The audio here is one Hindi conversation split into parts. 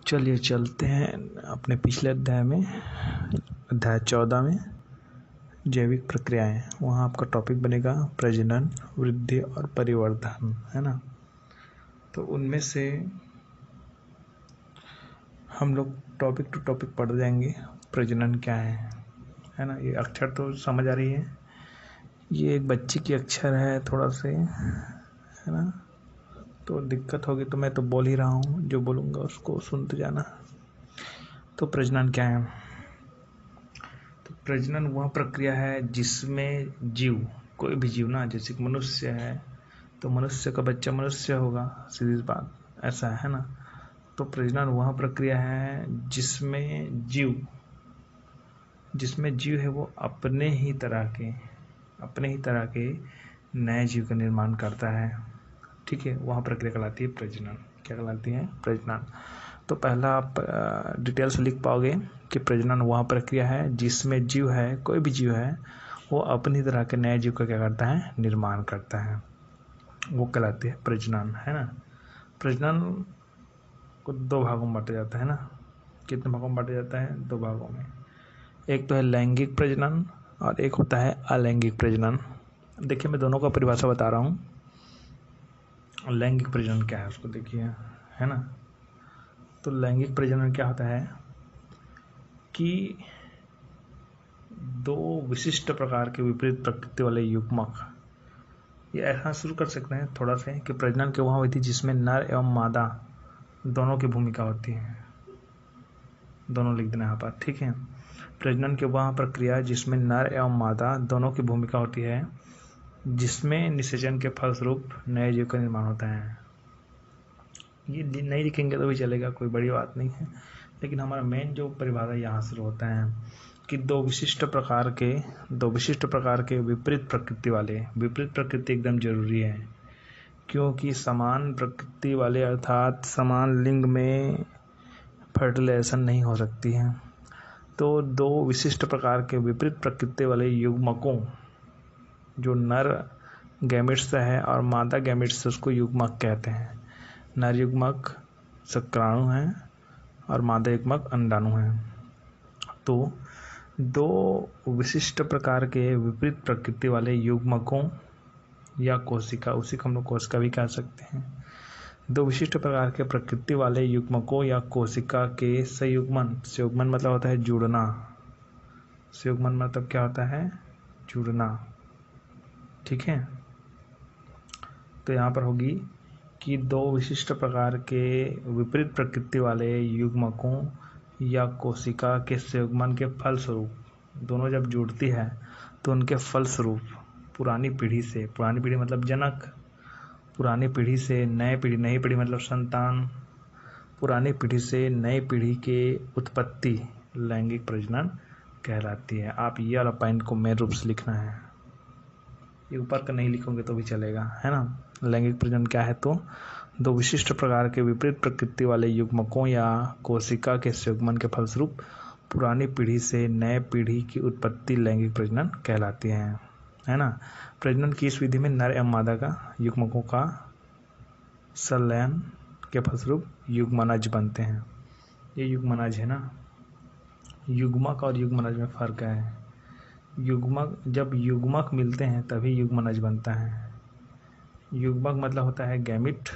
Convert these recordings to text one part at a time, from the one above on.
चलिए चलते हैं अपने पिछले अध्याय में, अध्याय 14 में जैविक प्रक्रियाएं। वहाँ आपका टॉपिक बनेगा प्रजनन, वृद्धि और परिवर्धन, है ना। तो उनमें से हम लोग टॉपिक टू टॉपिक पढ़ जाएंगे। प्रजनन क्या है ना। ये अक्षर तो समझ आ रही है, ये एक बच्चे की अक्षर है थोड़ा से, है ना। तो दिक्कत होगी तो मैं तो बोल ही रहा हूँ, जो बोलूँगा उसको सुनते जाना। तो प्रजनन क्या है? तो प्रजनन वह प्रक्रिया है जिसमें जीव, कोई भी जीव ना, जैसे कि मनुष्य है तो मनुष्य का बच्चा मनुष्य होगा, सीधी बात, ऐसा है ना। तो प्रजनन वह प्रक्रिया है जिसमें जीव है वो अपने ही तरह के नए जीव का निर्माण करता है। ठीक है, वह प्रक्रिया कहलाती है प्रजनन। क्या कहलाती है? प्रजनन। तो पहला आप डिटेल से लिख पाओगे कि प्रजनन वह प्रक्रिया है जिसमें जीव है, कोई भी जीव है, वो अपनी तरह के नए जीव का क्या करता है? निर्माण करता है। वो कहलाती है प्रजनन, है ना। प्रजनन को दो भागों में बांटा जाता है ना। कितने भागों में बांटा जाता है? दो भागों में। एक तो है लैंगिक प्रजनन और एक होता है अलैंगिक प्रजनन। देखिए, मैं दोनों का परिभाषा बता रहा हूँ। लैंगिक प्रजनन क्या है उसको देखिए, है ना। तो लैंगिक प्रजनन क्या होता है कि दो विशिष्ट प्रकार के विपरीत प्रकृति वाले युग्मक, ये ऐसा शुरू कर सकते हैं थोड़ा से कि प्रजनन के वहाँ विधि जिसमें नर एवं मादा दोनों की भूमिका होती है। दोनों लिख देना यहाँ पर, ठीक है। प्रजनन के वह प्रक्रिया जिसमें नर एवं मादा दोनों की भूमिका होती है, जिसमें निषेचन के फलस्वरूप नए जीव का निर्माण होता है। ये नहीं लिखेंगे तो भी चलेगा, कोई बड़ी बात नहीं है, लेकिन हमारा मेन जो परिभाषा यहाँ से होता है कि दो विशिष्ट प्रकार के विपरीत प्रकृति एकदम जरूरी है, क्योंकि समान प्रकृति वाले अर्थात समान लिंग में फर्टिलाइजेशन नहीं हो सकती है। तो दो विशिष्ट प्रकार के विपरीत प्रकृति वाले युग्मकों, जो नर गैमेट्स है और मादा गैमेट्स, उसको युग्मक कहते हैं। नर युग्मक शुक्राणु हैं और मादा युग्मक अंडाणु हैं। तो दो विशिष्ट प्रकार के विपरीत प्रकृति वाले युग्मकों या कोशिका, उसी को हम लोग कोशिका भी कह सकते हैं। दो विशिष्ट प्रकार के प्रकृति वाले युग्मकों या कोशिका के संयुग्मन मतलब होता है जुड़ना। संयुग्मन मतलब क्या होता है? जुड़ना, ठीक है। तो यहाँ पर होगी कि दो विशिष्ट प्रकार के विपरीत प्रकृति वाले युग्मकों या कोशिका के संयुग्मन के फलस्वरूप, दोनों जब जुड़ती है तो उनके फलस्वरूप पुरानी पीढ़ी मतलब जनक, पुरानी पीढ़ी से नई पीढ़ी मतलब संतान, पुरानी पीढ़ी से नई पीढ़ी के उत्पत्ति लैंगिक प्रजनन कहलाती है। आप ये वाला पॉइंट को मेन रूप से लिखना है, ये ऊपर का नहीं लिखोगे तो भी चलेगा, है ना। लैंगिक प्रजनन क्या है? तो दो विशिष्ट प्रकार के विपरीत प्रकृति वाले युग्मकों या कोशिका के संयुग्मन के फलस्वरूप पुरानी पीढ़ी से नए पीढ़ी की उत्पत्ति लैंगिक प्रजनन कहलाती है ना। प्रजनन की इस विधि में नर एवं मादा का युग्मकों का संलयन के फलस्वरूप युग्मनज बनते हैं। ये युग्मनज है ना। युग्मक और युग्मनज में फर्क है। जब युग्मक मिलते हैं तभी युग्मनज बनता है। युग्मक मतलब होता है गैमिट,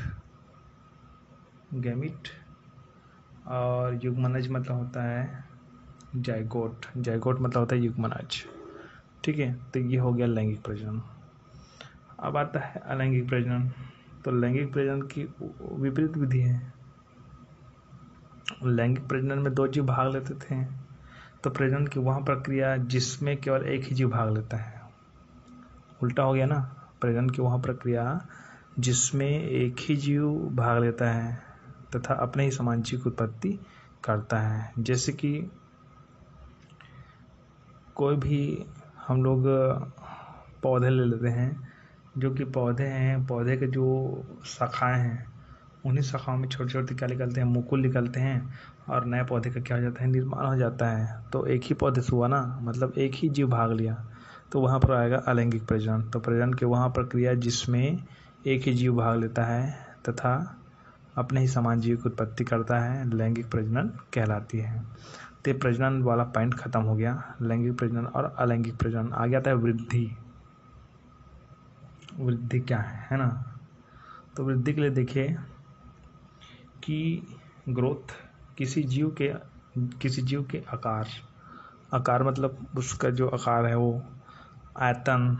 और युग्मनज मतलब होता है जाइगोट मतलब होता है युग्मनज, ठीक है। तो ये हो गया लैंगिक प्रजनन। अब आता है अलैंगिक प्रजनन। तो लैंगिक प्रजनन की विपरीत विधि है। लैंगिक प्रजनन में दो जीव भाग लेते थे, तो प्रजनन की वह प्रक्रिया जिसमें केवल एक ही जीव भाग लेता है। उल्टा हो गया ना। प्रजनन की वह प्रक्रिया जिसमें एक ही जीव भाग लेता है तथा अपने ही समान जीव की उत्पत्ति करता है। जैसे कि कोई भी हम लोग पौधे ले लेते हैं, जो कि पौधे के जो शाखाएं हैं, उन्हीं शाखाओं में छोटे छोटे क्या निकलते हैं? मुकुल निकलते हैं, और नए पौधे का क्या हो जाता है? निर्माण हो जाता है। तो एक ही पौधे से हुआ ना, मतलब एक ही जीव भाग लिया, तो वहाँ पर आएगा अलैंगिक प्रजनन। तो प्रजनन की वहाँ प्रक्रिया जिसमें एक ही जीव भाग लेता है तथा अपने ही समान जीव की उत्पत्ति करता है, लैंगिक प्रजनन कहलाती है। तो ये प्रजनन वाला पॉइंट खत्म हो गया। लैंगिक प्रजनन और अलैंगिक प्रजनन आ गया था वृद्धि। वृद्धि क्या है ना? तो वृद्धि के लिए देखिए कि ग्रोथ किसी जीव के आकार मतलब उसका जो आकार है वो आयतन,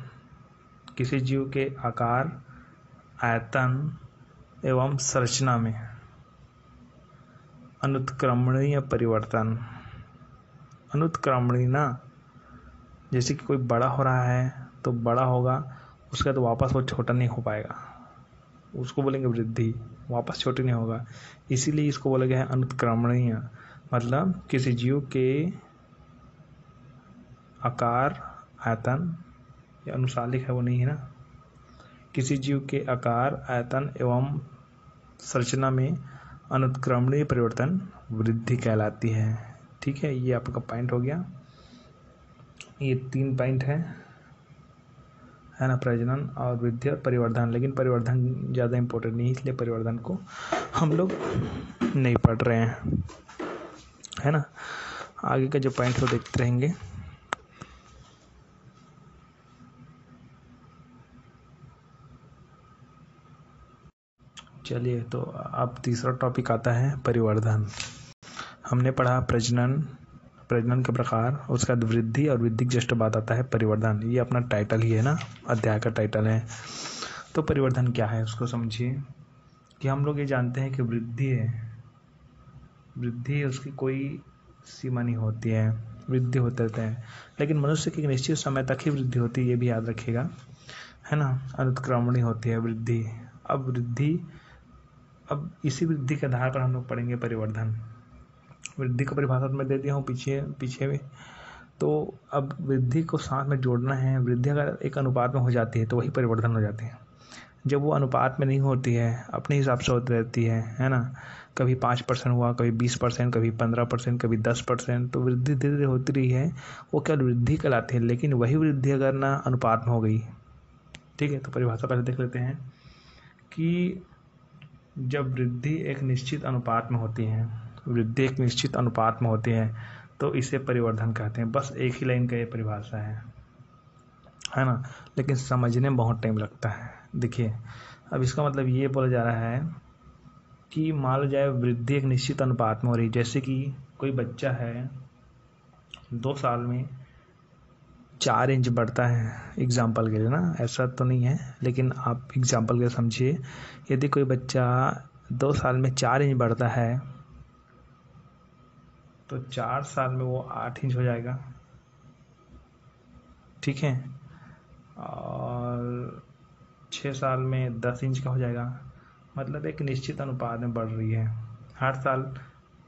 किसी जीव के आकार, आयतन एवं संरचना में अनुत्क्रमणीय परिवर्तन। अनुत्क्रमणीय ना, जैसे कि कोई बड़ा हो रहा है तो बड़ा होगा, उसके बाद वापस वो छोटा नहीं हो पाएगा, उसको बोलेंगे वृद्धि, वापस छोटी नहीं होगा, इसीलिए इसको बोला गया है अनुत्क्रमणीय। मतलब किसी जीव के आकार, आयतन, ये अनुसालिक है वो नहीं है ना, किसी जीव के आकार, आयतन एवं संरचना में अनुत्क्रमणीय परिवर्तन वृद्धि कहलाती है। ठीक है, ये आपका पॉइंट हो गया। ये 3 पॉइंट है ना, प्रजनन और वृद्धि और परिवर्धन। लेकिन परिवर्धन ज़्यादा इम्पोर्टेंट नहीं, इसलिए परिवर्धन को हम लोग नहीं पढ़ रहे हैं, है ना। आगे का जो पॉइंट है वो देखते रहेंगे। चलिए, तो अब तीसरा टॉपिक आता है परिवर्धन। हमने पढ़ा प्रजनन के प्रकार, उसके बाद वृद्धि, और वृद्धि के जस्ट बाद आता है परिवर्धन। ये अपना टाइटल ही है ना, अध्याय का टाइटल है। तो परिवर्धन क्या है उसको समझिए कि हम लोग ये जानते हैं कि वृद्धि है, उसकी कोई सीमा नहीं होती है, वृद्धि होते रहते हैं, लेकिन मनुष्य की एक निश्चित समय तक ही वृद्धि होती है, ये भी याद रखिएगा, है ना। अनुत्क्रमणीय होती है वृद्धि। अब इसी वृद्धि के आधार पर हम लोग पढ़ेंगे परिवर्धन। वृद्धि को परिभाषा मैं दे दिया हूँ पीछे में। तो अब वृद्धि को साथ में जोड़ना है। वृद्धि अगर एक अनुपात में हो जाती है तो वही परिवर्धन हो जाती है। जब वो अनुपात में नहीं होती है, अपने हिसाब से होती रहती है ना, कभी 5% हुआ, कभी 20%, कभी 15%, कभी 10%, तो वृद्धि धीरे धीरे होती रही है, वो केवल वृद्धि कहलाती है। लेकिन वही वृद्धि अगर ना अनुपात में हो गई, ठीक है, तो परिभाषा पहले देख लेते हैं कि जब वृद्धि एक निश्चित अनुपात में होती है, तो इसे परिवर्धन कहते हैं। बस एक ही लाइन का ये परिभाषा है ना, लेकिन समझने में बहुत टाइम लगता है। देखिए, अब इसका मतलब ये बोला जा रहा है कि मान लो जाए वृद्धि एक निश्चित अनुपात में हो रही, जैसे कि कोई बच्चा है 2 साल में 4 इंच बढ़ता है, एग्जाम्पल के लिए ना, ऐसा तो नहीं है, लेकिन आप एग्जाम्पल के लिए समझिए। यदि कोई बच्चा 2 साल में 4 इंच बढ़ता है तो 4 साल में वो 8 इंच हो जाएगा, ठीक है, और 6 साल में 10 इंच का हो जाएगा। मतलब एक निश्चित अनुपात में बढ़ रही है, हर साल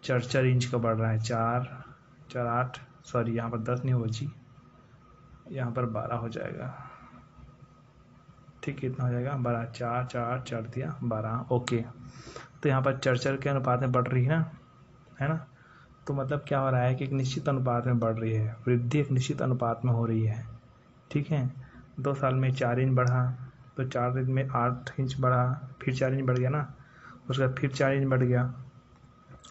4 इंच का बढ़ रहा है। 4 8, सॉरी यहाँ पर 10 नहीं होगा जी, यहाँ पर 12 हो जाएगा, ठीक, कितना हो जाएगा 12, 4 दिया 12, ओके। तो यहाँ पर 4 के अनुपात में बढ़ रही है ना। तो मतलब क्या हो रहा है कि एक निश्चित अनुपात में बढ़ रही है, वृद्धि एक निश्चित अनुपात में हो रही है, ठीक है। 2 साल में 4 इंच बढ़ा, तो 4 दिन में 8 इंच बढ़ा, फिर 4 इंच बढ़ गया ना, उसके बाद फिर 4 इंच बढ़ गया,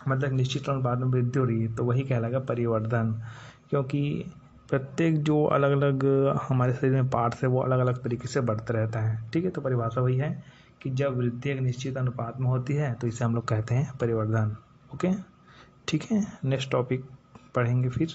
मतलब निश्चित अनुपात में वृद्धि हो रही है, तो वही कहलाएगा परिवर्धन। क्योंकि प्रत्येक जो अलग अलग हमारे शरीर में पार्ट्स है वो अलग अलग तरीके से बढ़ता रहता है, ठीक है। तो परिभाषा वही है कि जब वृद्धि एक निश्चित अनुपात में होती है तो इसे हम लोग कहते हैं परिवर्धन। ओके, ठीक है, नेक्स्ट टॉपिक पढ़ेंगे फिर।